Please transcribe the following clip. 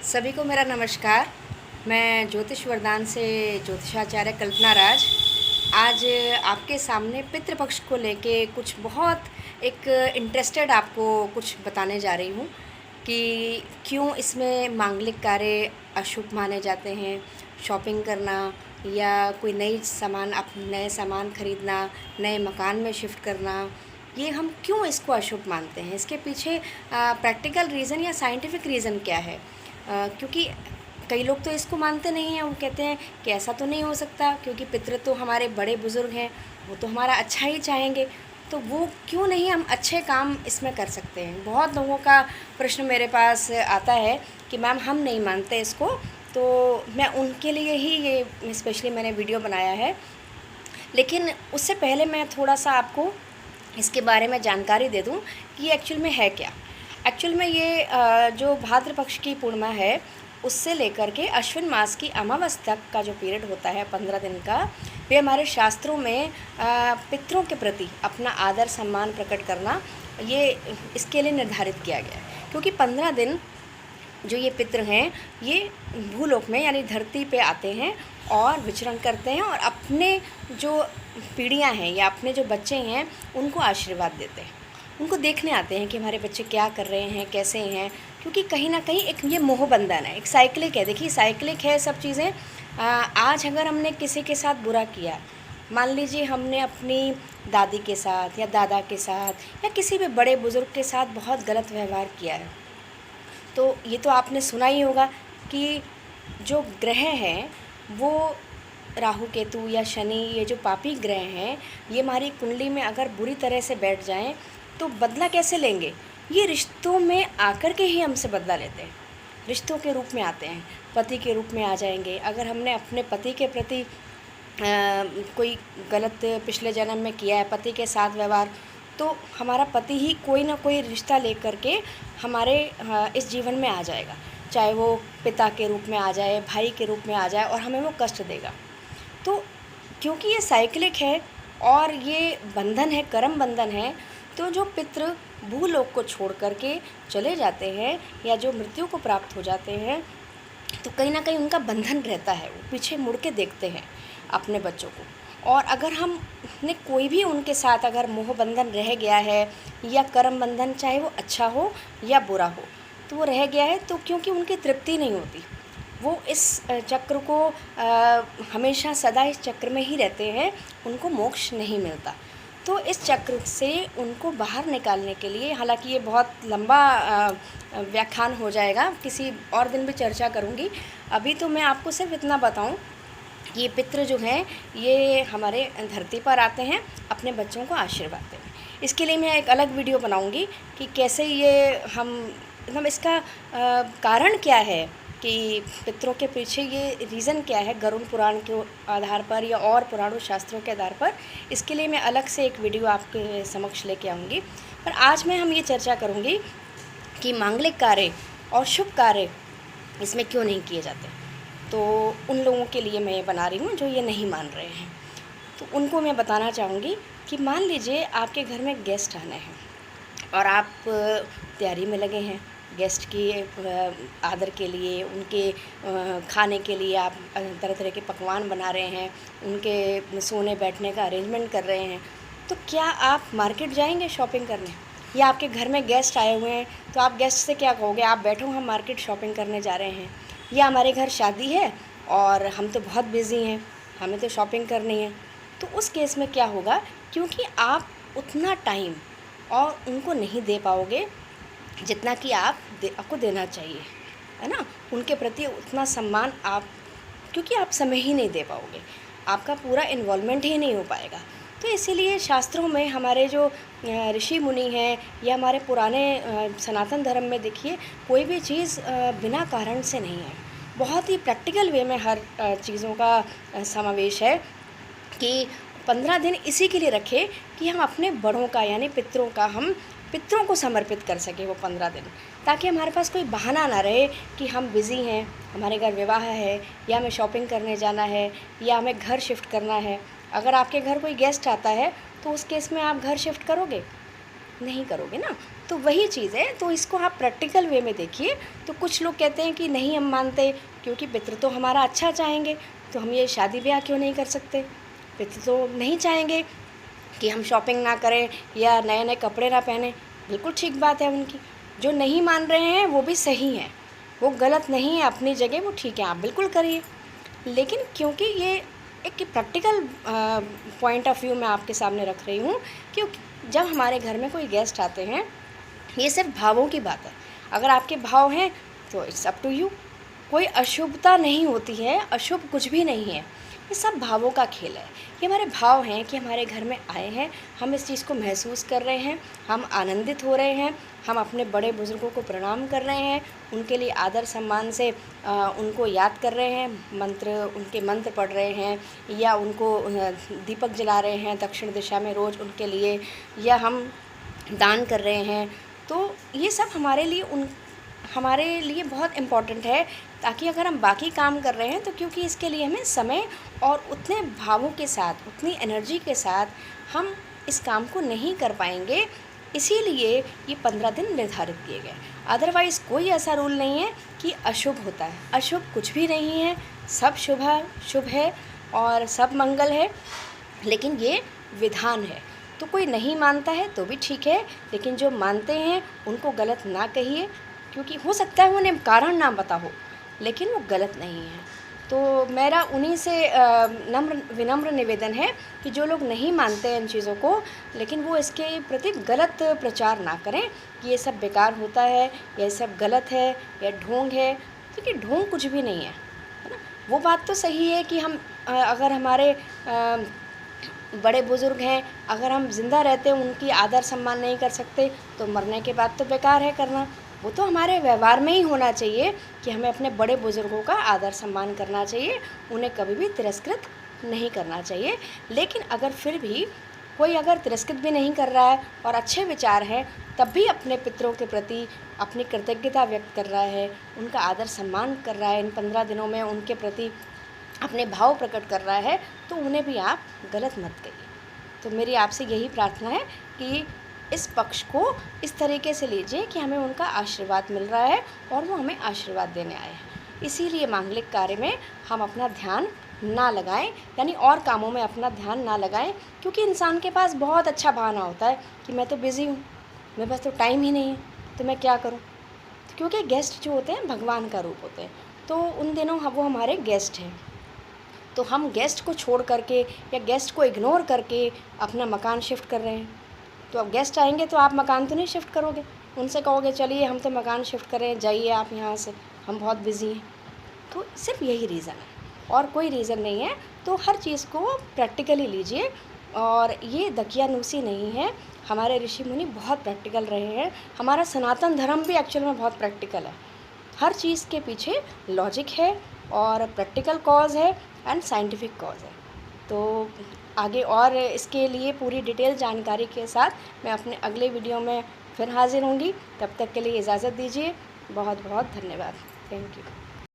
सभी को मेरा नमस्कार। मैं ज्योतिष वरदान से ज्योतिषाचार्य कल्पना राज आज आपके सामने पितृपक्ष को लेके कुछ बहुत एक इंटरेस्टेड आपको कुछ बताने जा रही हूँ कि क्यों इसमें मांगलिक कार्य अशुभ माने जाते हैं। शॉपिंग करना या कोई नए सामान खरीदना, नए मकान में शिफ्ट करना, ये हम क्यों इसको अशुभ मानते हैं? इसके पीछे प्रैक्टिकल रीज़न या साइंटिफिक रीज़न क्या है? क्योंकि कई लोग तो इसको मानते नहीं हैं। वो कहते हैं कि ऐसा तो नहीं हो सकता, क्योंकि पितृ तो हमारे बड़े बुज़ुर्ग हैं, वो तो हमारा अच्छा ही चाहेंगे, तो वो क्यों नहीं हम अच्छे काम इसमें कर सकते हैं। बहुत लोगों का प्रश्न मेरे पास आता है कि मैम हम नहीं मानते इसको, तो मैं उनके लिए ही ये स्पेशली मैंने वीडियो बनाया है। लेकिन उससे पहले मैं थोड़ा सा आपको इसके बारे में जानकारी दे दूं कि ये एक्चुअल में है क्या। एक्चुअल में ये जो भाद्र पक्ष की पूर्णिमा है उससे लेकर के अश्विन मास की अमावस तक का जो पीरियड होता है 15 दिन का, वे हमारे शास्त्रों में पितरों के प्रति अपना आदर सम्मान प्रकट करना ये इसके लिए निर्धारित किया गया है। क्योंकि 15 दिन जो ये पितृ हैं ये भूलोक में यानी धरती पे आते हैं और विचरण करते हैं और अपने जो पीढ़ियाँ हैं या अपने जो बच्चे हैं उनको आशीर्वाद देते हैं। उनको देखने आते हैं कि हमारे बच्चे क्या कर रहे हैं, कैसे हैं, क्योंकि कहीं ना कहीं एक ये मोह बंधन है, एक साइक्लिक है। देखिए साइक्लिक है सब चीज़ें। आज अगर हमने किसी के साथ बुरा किया, मान लीजिए हमने अपनी दादी के साथ या दादा के साथ या किसी भी बड़े बुज़ुर्ग के साथ बहुत गलत व्यवहार किया है, तो ये तो आपने सुना ही होगा कि जो ग्रह हैं वो राहु केतु या शनि, ये जो पापी ग्रह हैं, ये हमारी कुंडली में अगर बुरी तरह से बैठ जाएं तो बदला कैसे लेंगे? ये रिश्तों में आकर के ही हमसे बदला लेते हैं। रिश्तों के रूप में आते हैं, पति के रूप में आ जाएंगे। अगर हमने अपने पति के प्रति कोई गलत पिछले जन्म में किया है, पति के साथ व्यवहार, तो हमारा पति ही कोई ना कोई रिश्ता लेकर के हमारे इस जीवन में आ जाएगा। चाहे वो पिता के रूप में आ जाए, भाई के रूप में आ जाए, और हमें वो कष्ट देगा। तो क्योंकि ये साइक्लिक है और ये बंधन है, कर्म बंधन है, तो जो पितृ भूलोक को छोड़ करके चले जाते हैं या जो मृत्यु को प्राप्त हो जाते हैं, तो कहीं ना कहीं उनका बंधन रहता है। वो पीछे मुड़ के देखते हैं अपने बच्चों को। और अगर हमने कोई भी उनके साथ अगर मोह बंधन रह गया है या कर्म बंधन, चाहे वो अच्छा हो या बुरा हो, तो वो रह गया है, तो क्योंकि उनकी तृप्ति नहीं होती, वो इस चक्र को हमेशा सदा इस चक्र में ही रहते हैं, उनको मोक्ष नहीं मिलता। तो इस चक्र से उनको बाहर निकालने के लिए, हालांकि ये बहुत लंबा व्याख्यान हो जाएगा, किसी और दिन भी चर्चा करूँगी। अभी तो मैं आपको सिर्फ इतना बताऊँ कि ये पितृ जो हैं ये हमारे धरती पर आते हैं अपने बच्चों को आशीर्वाद देने। इसके लिए मैं एक अलग वीडियो बनाऊँगी कि कैसे ये हम इसका कारण क्या है, कि पितरों के पीछे ये रीज़न क्या है, गरुड़ पुराण के आधार पर या और पुराणों शास्त्रों के आधार पर। इसके लिए मैं अलग से एक वीडियो आपके समक्ष लेके आऊँगी। पर आज हम ये चर्चा करूँगी कि मांगलिक कार्य और शुभ कार्य इसमें क्यों नहीं किए जाते। तो उन लोगों के लिए मैं ये बना रही हूँ जो ये नहीं मान रहे हैं। तो उनको मैं बताना चाहूँगी कि मान लीजिए आपके घर में गेस्ट आने हैं और आप तैयारी में लगे हैं गेस्ट की आदर के लिए, उनके खाने के लिए आप तरह तरह के पकवान बना रहे हैं, उनके सोने बैठने का अरेंजमेंट कर रहे हैं। तो क्या आप मार्केट जाएंगे शॉपिंग करने? या आपके घर में गेस्ट आए हुए हैं तो आप गेस्ट से क्या कहोगे, आप बैठो हम मार्केट शॉपिंग करने जा रहे हैं। या हमारे घर शादी है और हम तो बहुत बिज़ी हैं, हमें तो शॉपिंग करनी है। तो उस केस में क्या होगा, क्योंकि आप उतना टाइम और उनको नहीं दे पाओगे जितना कि आपको देना चाहिए, है ना। उनके प्रति उतना सम्मान आप, क्योंकि आप समय ही नहीं दे पाओगे, आपका पूरा इन्वॉल्वमेंट ही नहीं हो पाएगा। तो इसीलिए शास्त्रों में हमारे जो ऋषि मुनि हैं या हमारे पुराने सनातन धर्म में देखिए, कोई भी चीज़ बिना कारण से नहीं है। बहुत ही प्रैक्टिकल वे में हर चीज़ों का समावेश है कि 15 दिन इसी के लिए रखे कि हम अपने बड़ों का यानी पितरों का, हम पितरों को समर्पित कर सके वो 15 दिन, ताकि हमारे पास कोई बहाना ना रहे कि हम बिज़ी हैं, हमारे घर विवाह है या हमें शॉपिंग करने जाना है या हमें घर शिफ्ट करना है। अगर आपके घर कोई गेस्ट आता है तो उस केस में आप घर शिफ्ट करोगे? नहीं करोगे ना। तो वही चीज़ है, तो इसको आप प्रैक्टिकल वे में देखिए। तो कुछ लोग कहते हैं कि नहीं हम मानते, क्योंकि पितृ तो हमारा अच्छा चाहेंगे, तो हम ये शादी ब्याह क्यों नहीं कर सकते। पितृ तो नहीं चाहेंगे कि हम शॉपिंग ना करें या नए नए कपड़े ना पहने, बिल्कुल ठीक बात है उनकी। जो नहीं मान रहे हैं वो भी सही हैं, वो गलत नहीं है, अपनी जगह वो ठीक है, आप बिल्कुल करिए। लेकिन क्योंकि ये एक प्रैक्टिकल पॉइंट ऑफ व्यू मैं आपके सामने रख रही हूँ, क्योंकि जब हमारे घर में कोई गेस्ट आते हैं, ये सिर्फ भावों की बात है। अगर आपके भाव हैं तो इट्स अप टू यू। कोई अशुभता नहीं होती है, अशुभ कुछ भी नहीं है, ये सब भावों का खेल है। ये हमारे भाव हैं कि हमारे घर में आए हैं, हम इस चीज़ को महसूस कर रहे हैं, हम आनंदित हो रहे हैं, हम अपने बड़े बुज़ुर्गों को प्रणाम कर रहे हैं, उनके लिए आदर सम्मान से उनको याद कर रहे हैं, उनके मंत्र पढ़ रहे हैं, या उनको दीपक जला रहे हैं दक्षिण दिशा में रोज़ उनके लिए, या हम दान कर रहे हैं। तो ये सब हमारे लिए बहुत इम्पॉर्टेंट है, ताकि अगर हम बाकी काम कर रहे हैं तो क्योंकि इसके लिए हमें समय और उतने भावों के साथ, उतनी एनर्जी के साथ हम इस काम को नहीं कर पाएंगे। इसीलिए ये 15 दिन निर्धारित किए गए। अदरवाइज़ कोई ऐसा रूल नहीं है कि अशुभ होता है, अशुभ कुछ भी नहीं है, सब शुभ है और सब मंगल है। लेकिन ये विधान है, तो कोई नहीं मानता है तो भी ठीक है, लेकिन जो मानते हैं उनको गलत ना कहिए, क्योंकि हो सकता है उन्हें कारण ना पता हो, लेकिन वो गलत नहीं है। तो मेरा उन्हीं से विनम्र निवेदन है कि जो लोग नहीं मानते हैं इन चीज़ों को, लेकिन वो इसके प्रति गलत प्रचार ना करें कि ये सब बेकार होता है, ये सब गलत है, या ढोंग है। क्योंकि ढोंग कुछ भी नहीं है ना। वो बात तो सही है कि हम अगर हमारे बड़े बुज़ुर्ग हैं, अगर हम ज़िंदा रहते उनकी आदर सम्मान नहीं कर सकते, तो मरने के बाद तो बेकार है करना। वो तो हमारे व्यवहार में ही होना चाहिए कि हमें अपने बड़े बुज़ुर्गों का आदर सम्मान करना चाहिए, उन्हें कभी भी तिरस्कृत नहीं करना चाहिए। लेकिन अगर फिर भी कोई अगर तिरस्कृत भी नहीं कर रहा है और अच्छे विचार हैं, तब भी अपने पितरों के प्रति अपनी कृतज्ञता व्यक्त कर रहा है, उनका आदर सम्मान कर रहा है, इन 15 दिनों में उनके प्रति अपने भाव प्रकट कर रहा है, तो उन्हें भी आप गलत मत कहिए। तो मेरी आपसे यही प्रार्थना है कि इस पक्ष को इस तरीके से लीजिए कि हमें उनका आशीर्वाद मिल रहा है और वो हमें आशीर्वाद देने आए हैं। इसीलिए मांगलिक कार्य में हम अपना ध्यान ना लगाएं, यानी और कामों में अपना ध्यान ना लगाएं, क्योंकि इंसान के पास बहुत अच्छा बहाना होता है कि मैं तो बिज़ी हूँ, मेरे पास तो टाइम ही नहीं है, तो मैं क्या करूँ। क्योंकि गेस्ट जो होते हैं भगवान का रूप होते हैं, तो उन दिनों वो हमारे गेस्ट हैं। तो हम गेस्ट को छोड़ करके या गेस्ट को इग्नोर करके अपना मकान शिफ्ट कर रहे हैं। तो अब गेस्ट आएंगे तो आप मकान तो नहीं शिफ्ट करोगे, उनसे कहोगे चलिए हम तो मकान शिफ्ट कर रहे हैं, जाइए आप यहाँ से, हम बहुत बिज़ी हैं। तो सिर्फ यही रीज़न है और कोई रीज़न नहीं है। तो हर चीज़ को प्रैक्टिकली लीजिए, और ये दकियानूसी नहीं है। हमारे ऋषि मुनि बहुत प्रैक्टिकल रहे हैं, हमारा सनातन धर्म भी एक्चुअल में बहुत प्रैक्टिकल है। हर चीज़ के पीछे लॉजिक है और प्रैक्टिकल कॉज है एंड साइंटिफिक कॉज है। तो आगे और इसके लिए पूरी डिटेल जानकारी के साथ मैं अपने अगले वीडियो में फिर हाज़िर होंगी। तब तक के लिए इजाज़त दीजिए। बहुत बहुत धन्यवाद। Thank you.